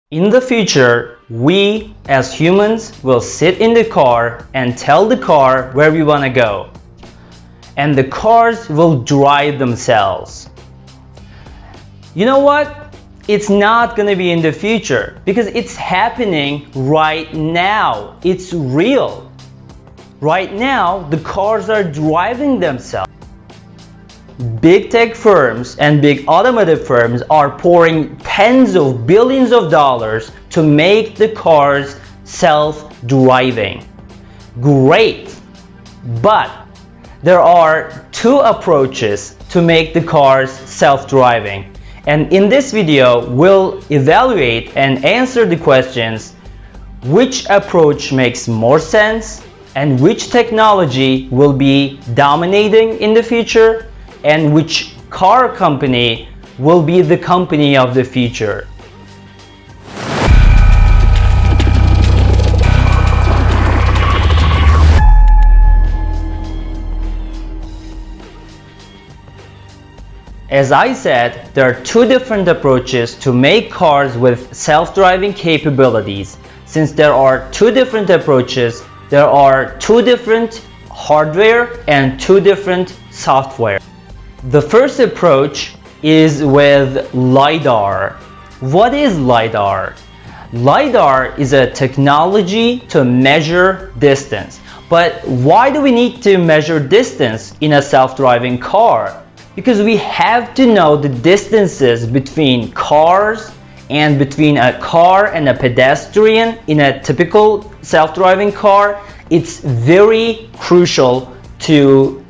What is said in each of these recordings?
In the future, we as humans will sit in the car and tell the car where we want to go. And the cars will drive themselves. You know what? It's not going to be in the future because it's happening right now. It's real. Right now, the cars are driving themselves. Big tech firms and big automotive firms are pouring tens of billions of dollars to make the cars self-driving. Great! But there are two approaches to make the cars self-driving. And in this video, we'll evaluate and answer the questions: which approach makes more sense, and which technology will be dominating in the future, and which car company will be the company of the future. As I said, there are two different approaches to make cars with self-driving capabilities. Since there are two different approaches, there are two different hardware and two different software. The first approach is with Lidar. What is Lidar? Lidar is a technology to measure distance. But why do we need to measure distance in a self-driving car? Because we have to know the distances between cars and between a car and a pedestrian in a typical self-driving car. It's very crucial to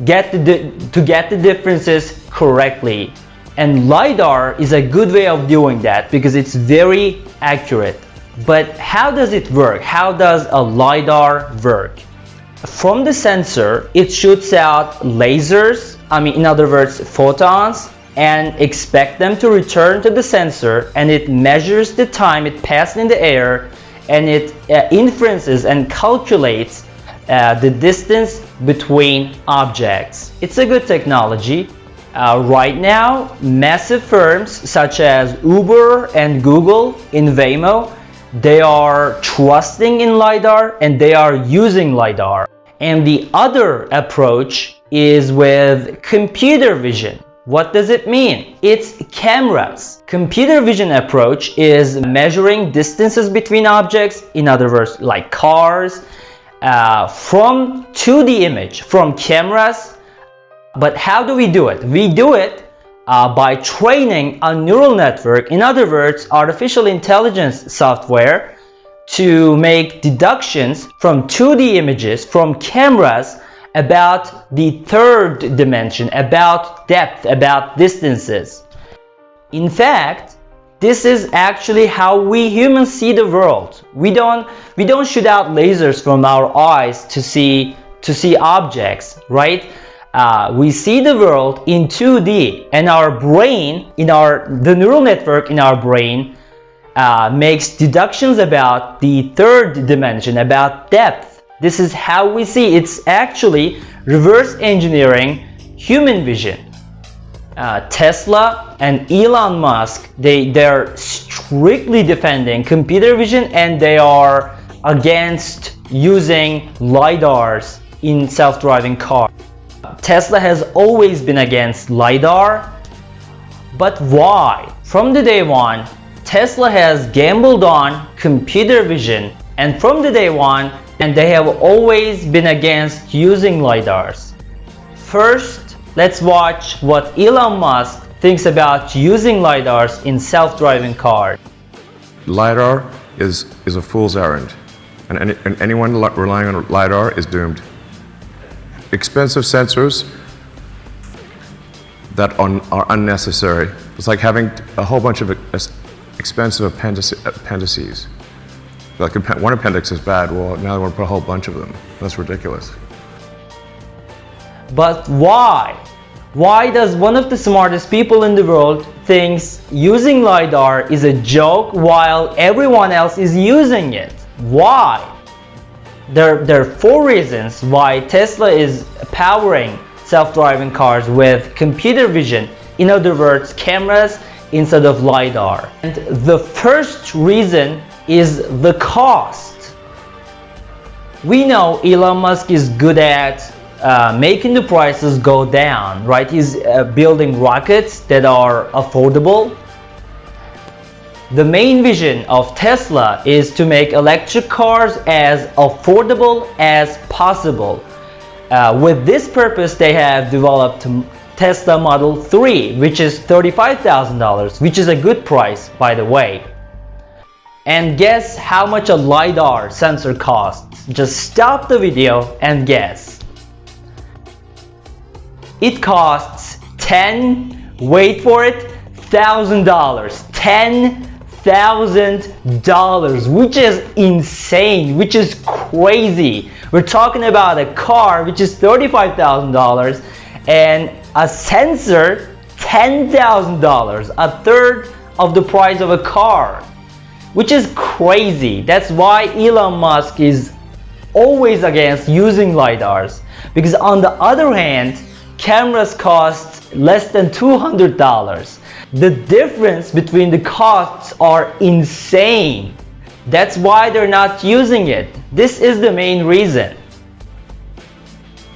get the differences correctly. And Lidar is a good way of doing that because it's very accurate. But how does it work? How does a Lidar work? From the sensor, it shoots out lasers, in other words, photons, and expect them to return to the sensor, and it measures the time it passed in the air, and it inferences and calculates the distance between objects. It's a good technology. Right now, massive firms such as Uber and Google in Waymo, they are trusting in Lidar and they are using Lidar. And the other approach is with computer vision. What does it mean? It's cameras. Computer vision approach is measuring distances between objects, in other words, like cars, from 2D image, from cameras. But how do we do it? We do it by training a neural network, in other words, artificial intelligence software, to make deductions from 2D images, from cameras, about the third dimension, about depth, about distances. In fact, this is actually how we humans see the world. We don't shoot out lasers from our eyes to see objects, right? We see the world in 2D, and our brain, the neural network in our brain, makes deductions about the third dimension, about depth. This is how we see. It's actually reverse engineering human vision. Tesla and Elon Musk, they're strictly defending computer vision, and they are against using Lidars in self-driving cars. Tesla has always been against Lidar, but why? From the day one, Tesla has gambled on computer vision, and from the day one, and they have always been against using Lidars. First, let's watch what Elon Musk thinks about using Lidars in self-driving cars. Lidar is a fool's errand, and anyone relying on Lidar is doomed. Expensive sensors that are unnecessary. It's like having a whole bunch of expensive appendices. Like one appendix is bad, well, now they want to put a whole bunch of them. That's ridiculous. But why? Why does one of the smartest people in the world thinks using Lidar is a joke while everyone else is using it? Why? There are four reasons why Tesla is powering self-driving cars with computer vision. In other words, cameras instead of LiDAR. And the first reason is the cost. We know Elon Musk is good at making the prices go down, right? He's building rockets that are affordable. The main vision of Tesla is to make electric cars as affordable as possible. With this purpose, they have developed Tesla Model 3, which is $35,000, which is a good price, by the way. And guess how much a LiDAR sensor costs? Just stop the video and guess. It costs wait for it, $1,000. $10,000, which is insane, which is crazy. We're talking about a car which is $35,000 and a sensor $10,000, a third of the price of a car, which is crazy. That's why Elon Musk is always against using LiDARs, because on the other hand, cameras cost less than $200. The difference between the costs are insane. That's why they're not using it. This is the main reason.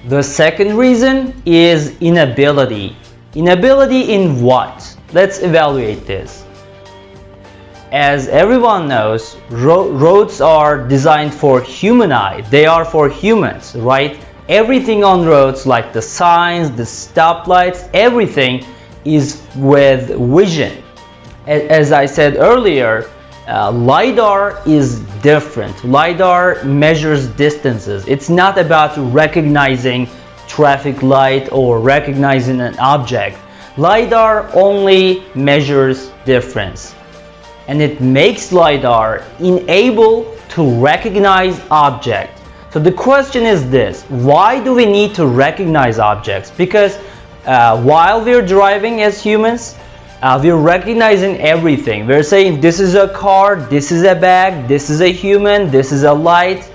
The second reason is inability. Inability in what? Let's evaluate this. As everyone knows, roads are designed for human eye. They are for humans, right? Everything on roads, like the signs, the stoplights, everything is with vision. As I said earlier, LiDAR is different. LiDAR measures distances. It's not about recognizing traffic light or recognizing an object. LiDAR only measures difference. And it makes LiDAR unable to recognize objects. So the question is this: why do we need to recognize objects? Because while we're driving as humans, we're recognizing everything. We're saying this is a car, this is a bag, this is a human, this is a light,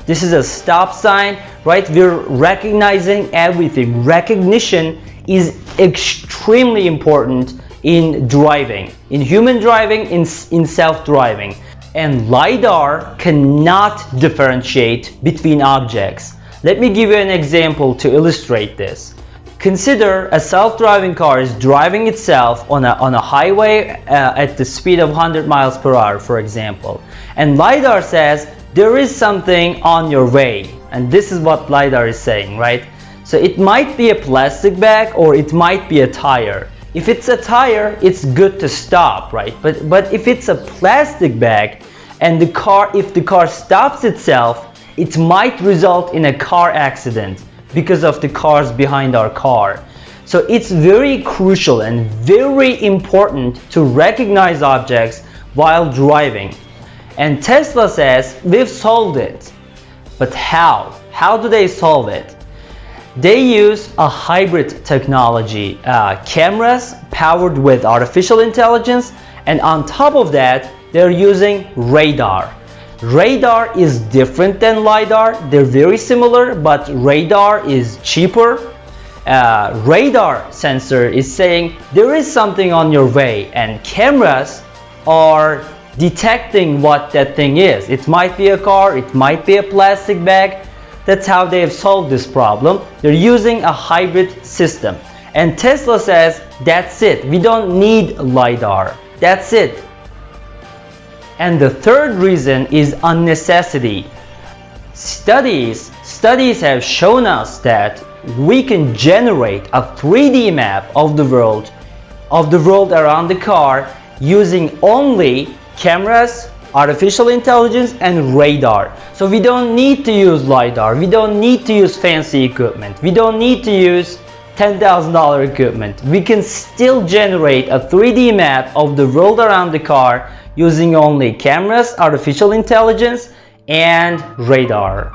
this is a stop sign, right? We're recognizing everything. Recognition is extremely important in driving, in human driving, in self-driving. And LiDAR cannot differentiate between objects. Let me give you an example to illustrate this. Consider a self-driving car is driving itself on a highway at the speed of 100 miles per hour, for example. And LiDAR says, there is something on your way. And this is what LiDAR is saying, right? So it might be a plastic bag or it might be a tire. If it's a tire, it's good to stop, right? But if it's a plastic bag and if the car stops itself, it might result in a car accident because of the cars behind our car. So it's very crucial and very important to recognize objects while driving. And Tesla says, we've solved it. But how? How do they solve it? They use a hybrid technology, cameras powered with artificial intelligence, and on top of that, they're using radar. Radar is different than LiDAR. They're very similar, but radar is cheaper. Radar sensor is saying there is something on your way, and cameras are detecting what that thing is. It might be a car, it might be a plastic bag. That's how they have solved this problem. They're using a hybrid system. And Tesla says, that's it. We don't need LiDAR. That's it. And the third reason is unnecessity. Studies have shown us that we can generate a 3D map of the world around the car using only cameras, artificial intelligence, and radar. So we don't need to use LiDAR. We don't need to use fancy equipment. We don't need to use $10,000 equipment. We can still generate a 3D map of the world around the car using only cameras, artificial intelligence, and radar.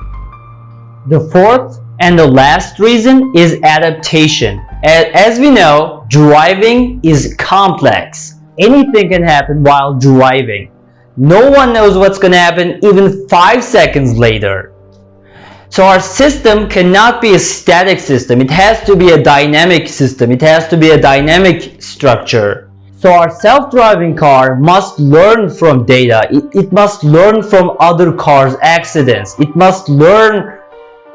The fourth and the last reason is adaptation. As we know, driving is complex. Anything can happen while driving. No one knows what's going to happen even 5 seconds later. So our system cannot be a static system. It has to be a dynamic system. It has to be a dynamic structure. So our self-driving car must learn from data. It must learn from other cars' accidents. It must learn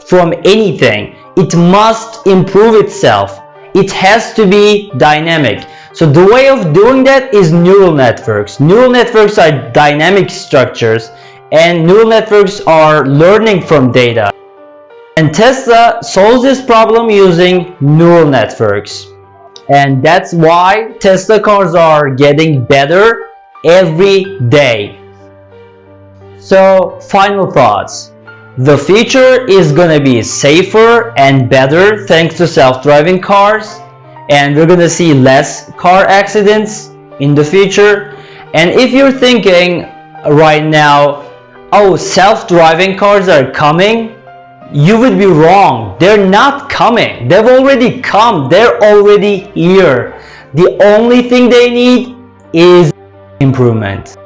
from anything. It must improve itself. It has to be dynamic. So the way of doing that is neural networks. Neural networks are dynamic structures, and neural networks are learning from data. And Tesla solves this problem using neural networks. And that's why Tesla cars are getting better every day. So, final thoughts. The future is gonna be safer and better thanks to self-driving cars, and we're gonna see less car accidents in the future. And if you're thinking right now, oh, self-driving cars are coming, you would be wrong. They're not coming. They've already come. They're already here. The only thing they need is improvement.